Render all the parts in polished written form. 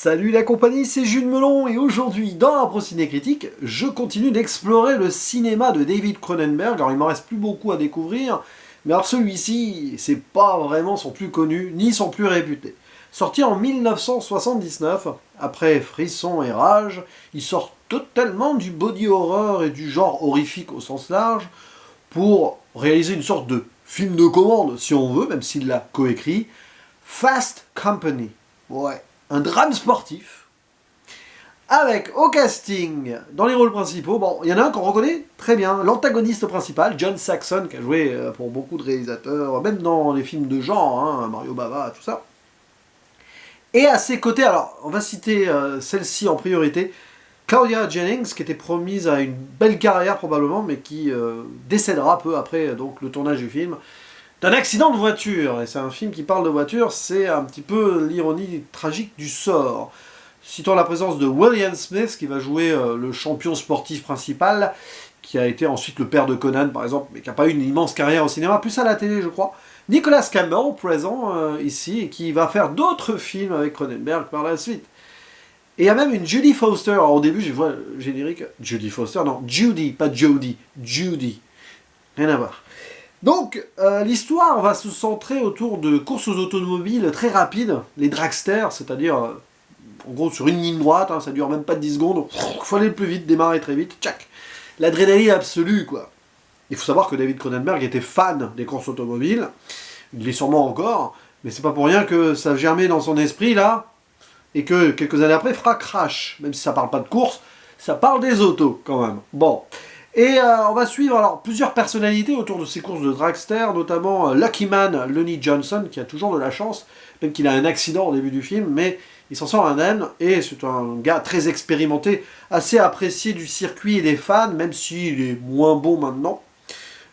Salut la compagnie, c'est Jules Melon et aujourd'hui dans la Ciné Critique, je continue d'explorer le cinéma de David Cronenberg. Alors il m'en reste plus beaucoup à découvrir, mais alors celui-ci, c'est pas vraiment son plus connu, ni son plus réputé. Sorti en 1979, après Frisson et Rage, il sort totalement du body horror et du genre horrifique au sens large pour réaliser une sorte de film de commande, si on veut, même s'il l'a coécrit, Fast Company. Ouais, un drame sportif, avec au casting, dans les rôles principaux, bon, il y en a un qu'on reconnaît très bien, l'antagoniste principal, John Saxon, qui a joué pour beaucoup de réalisateurs, même dans les films de genre, hein, Mario Bava, tout ça. Et à ses côtés, alors, on va citer celle-ci en priorité, Claudia Jennings, qui était promise à une belle carrière probablement, mais qui décédera peu après donc, le tournage du film, d'un accident de voiture. Et c'est un film qui parle de voiture, c'est un petit peu l'ironie tragique du sort. Citons la présence de William Smith, qui va jouer le champion sportif principal, qui a été ensuite le père de Conan, par exemple, mais qui n'a pas eu une immense carrière au cinéma, plus à la télé, je crois. Nicolas Campbell, présent ici, et qui va faire d'autres films avec Cronenberg par la suite. Et il y a même une Judy Foster. Alors, au début, je vois le générique. Judy Foster, non, Judy, pas Jodie. Judy. Rien à voir. Donc, l'histoire va se centrer autour de courses aux automobiles très rapides, les dragsters, c'est-à-dire, en gros, sur une ligne droite, hein, ça dure même pas 10 secondes, il faut aller le plus vite, démarrer très vite, tchac. L'adrénaline absolue, quoi. Il faut savoir que David Cronenberg était fan des courses automobiles, il l'est sûrement encore, mais c'est pas pour rien que ça germait dans son esprit, là, et que quelques années après, fera Crash, même si ça parle pas de course, ça parle des autos, quand même. Bon. Et on va suivre alors plusieurs personnalités autour de ces courses de dragster, notamment Lucky Man, Lonnie Johnson, qui a toujours de la chance, même qu'il a un accident au début du film, mais il s'en sort indemne, et c'est un gars très expérimenté, assez apprécié du circuit et des fans, même s'il est moins bon maintenant.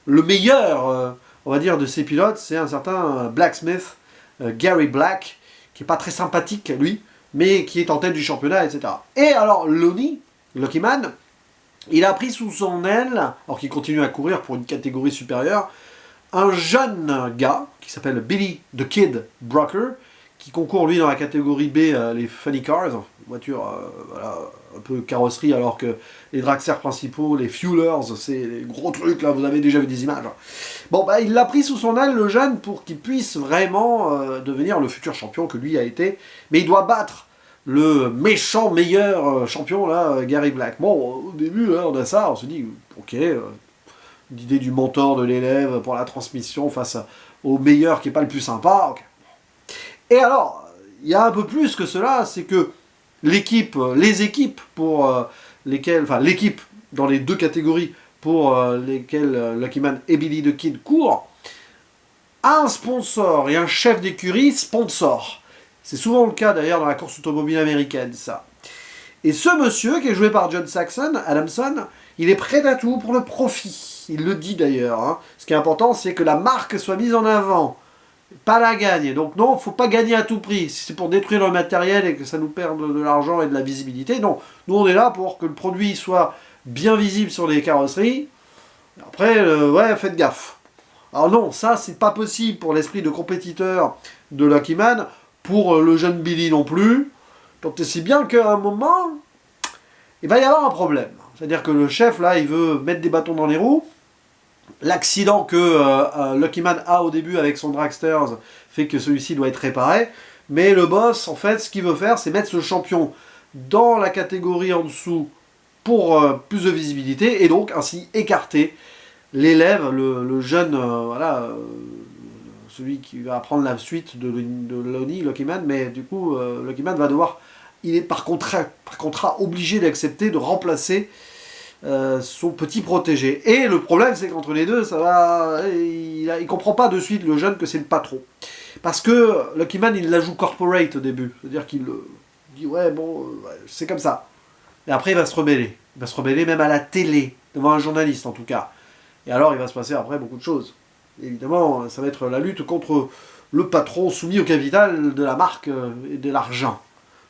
Le meilleur, on va dire, de ces pilotes, c'est un certain Blacksmith, Gary Black, qui est pas très sympathique, lui, mais qui est en tête du championnat, etc. Et alors, Lonnie, Lucky Man, il a pris sous son aile, alors qu'il continue à courir pour une catégorie supérieure, un jeune gars qui s'appelle Billy the Kid Brucker, qui concourt lui dans la catégorie B, les funny cars, voitures voilà, un peu carrosserie, alors que les dragsters principaux, les fuelers, c'est les gros trucs, là, vous avez déjà vu des images. Bon, bah, il l'a pris sous son aile, le jeune, pour qu'il puisse vraiment devenir le futur champion que lui a été, mais il doit battre le méchant meilleur champion, là, Gary Black. Bon, au début, là, on a ça, on se dit, ok, l'idée du mentor de l'élève pour la transmission face au meilleur qui n'est pas le plus sympa, ok. Et alors, il y a un peu plus que cela, c'est que l'équipe, les équipes pour lesquelles, enfin l'équipe dans les deux catégories pour lesquelles Lucky Man et Billy the Kid courent, a un sponsor et un chef d'écurie sponsor. C'est souvent le cas d'ailleurs dans la course automobile américaine, ça. Et ce monsieur, qui est joué par John Saxon, Adamson, il est prêt à tout pour le profit. Il le dit d'ailleurs. Hein. Ce qui est important, c'est que la marque soit mise en avant, pas la gagne. Donc non, il ne faut pas gagner à tout prix. Si c'est pour détruire le matériel et que ça nous perde de l'argent et de la visibilité, non. Nous, on est là pour que le produit soit bien visible sur les carrosseries. Après, ouais, faites gaffe. Alors non, ça, c'est pas possible pour l'esprit de compétiteur de Lucky Man, pour le jeune Billy non plus, tant et si bien qu'à un moment, il va y avoir un problème. C'est-à-dire que le chef, là, il veut mettre des bâtons dans les roues. L'accident que Lucky Man a au début avec son dragster fait que celui-ci doit être réparé. Mais le boss, en fait, ce qu'il veut faire, c'est mettre ce champion dans la catégorie en dessous pour plus de visibilité, et donc ainsi écarter l'élève, le jeune, voilà... celui qui va prendre la suite de Lonnie, Lucky Man, mais du coup, Lucky Man va devoir, il est par contrat obligé d'accepter de remplacer son petit protégé. Et le problème, c'est qu'entre les deux, ça va, il comprend pas de suite, le jeune, que c'est le patron. Parce que Lucky Man, il la joue corporate au début, c'est-à-dire qu'il dit, ouais, bon, c'est comme ça. Et après, il va se rebeller. Il va se rebeller même à la télé, devant un journaliste en tout cas. Et alors, il va se passer après beaucoup de choses. Évidemment, ça va être la lutte contre le patron soumis au capital de la marque et de l'argent.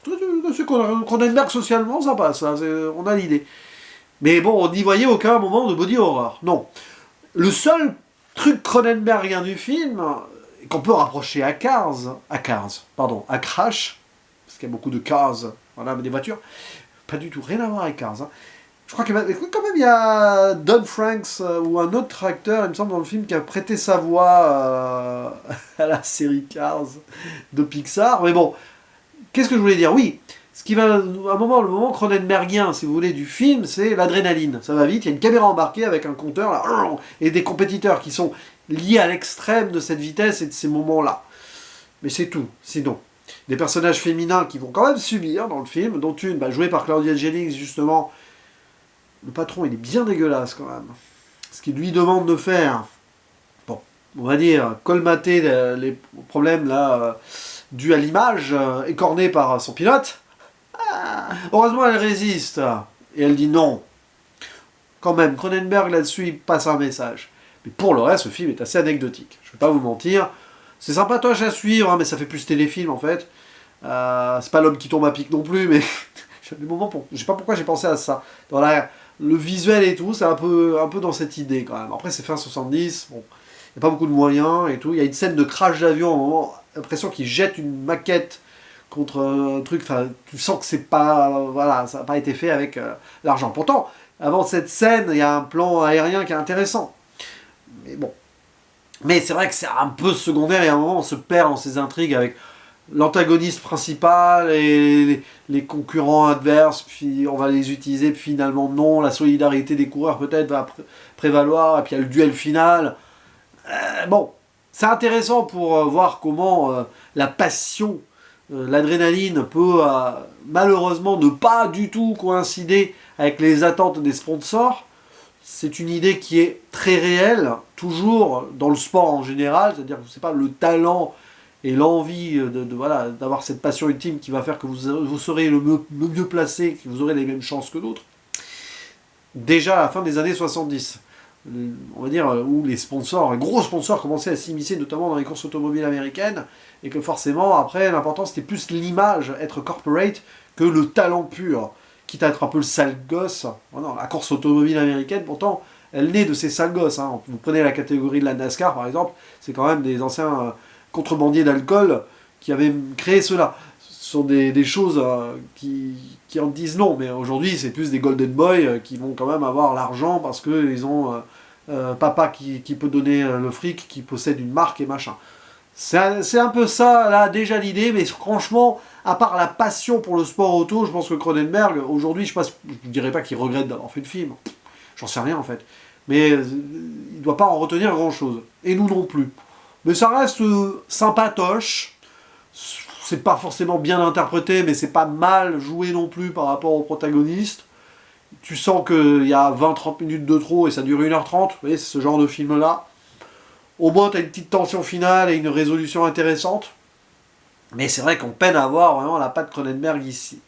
C'est Cronenberg socialement, ça passe, hein, on a l'idée. Mais bon, on n'y voyait aucun moment de body horror. Non. Le seul truc Cronenbergien du film, qu'on peut rapprocher à Crash, parce qu'il y a beaucoup de cars, voilà, des voitures. Pas du tout, rien à voir avec Cars. Hein. Je crois que quand même il y a Don Franks ou un autre acteur, il me semble, dans le film, qui a prêté sa voix à la série Cars de Pixar. Mais bon, qu'est-ce que je voulais dire? Oui, ce qui va, à un moment, le moment Cronenbergien, si vous voulez, du film, c'est l'adrénaline. Ça va vite, il y a une caméra embarquée avec un compteur, là, et des compétiteurs qui sont liés à l'extrême de cette vitesse et de ces moments-là. Mais c'est tout, sinon. Des personnages féminins qui vont quand même subir dans le film, dont une, jouée par Claudia Jennings, justement. Le patron, il est bien dégueulasse, quand même. Ce qu'il lui demande de faire, bon, on va dire, colmater les problèmes, là, dus à l'image, écornée par son pilote. Ah, heureusement, elle résiste. Et elle dit non. Quand même, Cronenberg, là-dessus, il passe un message. Mais pour le reste, ce film est assez anecdotique. Je ne vais pas vous mentir. C'est sympatoche à suivre, hein, mais ça fait plus téléfilm en fait. C'est pas l'homme qui tombe à pic non plus, mais j'ai des moments je sais pas pourquoi j'ai pensé à ça. Dans le visuel et tout, c'est un peu dans cette idée quand même. Après c'est fin 70, bon, il n'y a pas beaucoup de moyens et tout. Il y a une scène de crash d'avion, à un moment, l'impression qu'il jette une maquette contre un truc. Enfin, tu sens que c'est pas, voilà, ça n'a pas été fait avec l'argent. Pourtant, avant cette scène, il y a un plan aérien qui est intéressant. Mais bon. Mais c'est vrai que c'est un peu secondaire et à un moment on se perd dans ces intrigues avec l'antagoniste principal et les concurrents adverses, puis on va les utiliser, puis finalement non, la solidarité des coureurs peut-être va prévaloir, et puis il y a le duel final. Bon, c'est intéressant pour voir comment la passion, l'adrénaline peut malheureusement ne pas du tout coïncider avec les attentes des sponsors. C'est une idée qui est très réelle, toujours dans le sport en général, c'est-à-dire que c'est pas le talent et l'envie voilà, d'avoir cette passion ultime qui va faire que vous serez le mieux placé, que vous aurez les mêmes chances que d'autres. Déjà à la fin des années 70, on va dire, où les sponsors, les gros sponsors commençaient à s'immiscer notamment dans les courses automobiles américaines, et que forcément après l'important c'était plus l'image, être corporate, que le talent pur. Quitte à être un peu le sale gosse. Oh non, la course automobile américaine, pourtant, elle naît de ces sales gosses. Hein. Vous prenez la catégorie de la NASCAR, par exemple, c'est quand même des anciens contrebandiers d'alcool qui avaient créé cela. Ce sont des choses qui en disent non, mais aujourd'hui, c'est plus des golden boys qui vont quand même avoir l'argent parce qu'ils ont papa qui peut donner le fric, qui possède une marque et machin. C'est un peu ça, là, déjà l'idée, mais franchement, à part la passion pour le sport auto, je pense que Cronenberg, aujourd'hui, je ne dirais pas qu'il regrette d'avoir fait le film. J'en sais rien, en fait. Mais il ne doit pas en retenir grand-chose. Et nous non plus. Mais ça reste sympatoche. C'est pas forcément bien interprété, mais c'est pas mal joué non plus par rapport au protagoniste. Tu sens qu'il y a 20-30 minutes de trop et ça dure 1h30. Vous voyez, c'est ce genre de film-là. Au moins, tu as une petite tension finale et une résolution intéressante. Mais c'est vrai qu'on peine à avoir vraiment la patte Cronenberg ici.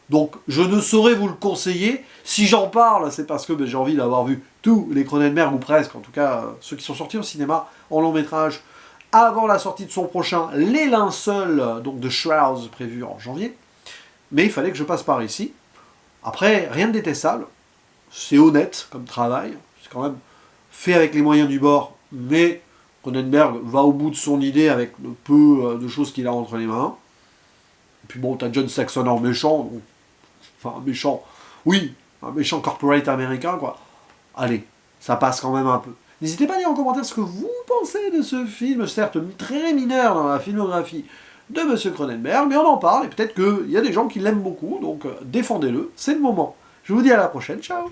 Donc, je ne saurais vous le conseiller. Si j'en parle, c'est parce que j'ai envie d'avoir vu tous les Cronenberg, ou presque, en tout cas, ceux qui sont sortis au cinéma en long métrage, avant la sortie de son prochain Les Linceuls, donc de Shrouds, prévu en janvier. Mais il fallait que je passe par ici. Après, rien de détestable. C'est honnête comme travail. C'est quand même fait avec les moyens du bord. Mais Cronenberg va au bout de son idée avec le peu de choses qu'il a entre les mains. Et puis bon, t'as John Saxon en méchant. Donc, enfin, un méchant. Oui, un méchant corporate américain, quoi. Allez, ça passe quand même un peu. N'hésitez pas à dire en commentaire ce que vous pensez de ce film, certes très mineur dans la filmographie de M. Cronenberg, mais on en parle, et peut-être qu'il y a des gens qui l'aiment beaucoup, donc défendez-le, c'est le moment. Je vous dis à la prochaine, ciao!